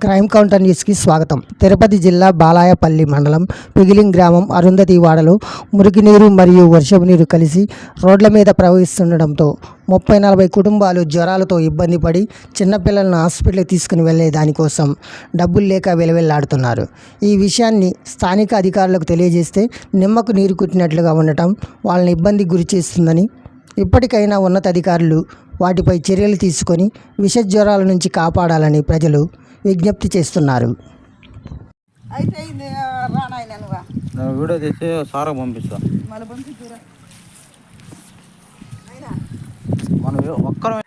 Crime counter న్యూస్కి స్వాగతం. తిరుపతి జిల్లా బాలాయపల్లి మండలం పిగిలింగ్ గ్రామం అరుంధతి వాడలో మురికినీరు మరియు వర్షపు నీరు కలిసి రోడ్ల మీద ప్రవహిస్తుండటంతో 30-40 కుటుంబాలు జ్వరాలతో ఇబ్బంది పడి చిన్నపిల్లలను హాస్పిటల్కి తీసుకుని వెళ్లే దానికోసం డబ్బులు లేక వెలవెల్లాడుతున్నారు. ఈ విషయాన్ని స్థానిక అధికారులకు తెలియజేస్తే నిమ్మకు నీరు కుట్టినట్లుగా ఉండటం వాళ్ళని ఇబ్బందికి గురి చేస్తుందని, ఇప్పటికైనా ఉన్నతాధికారులు వాటిపై చర్యలు తీసుకొని విష జ్వరాల నుంచి కాపాడాలని ప్రజలు విజ్ఞప్తి చేస్తున్నారు. అయితే వీడియో తెచ్చి సారా పంపిస్తా. మళ్ళీ పంపించురా మనం ఒక్కరం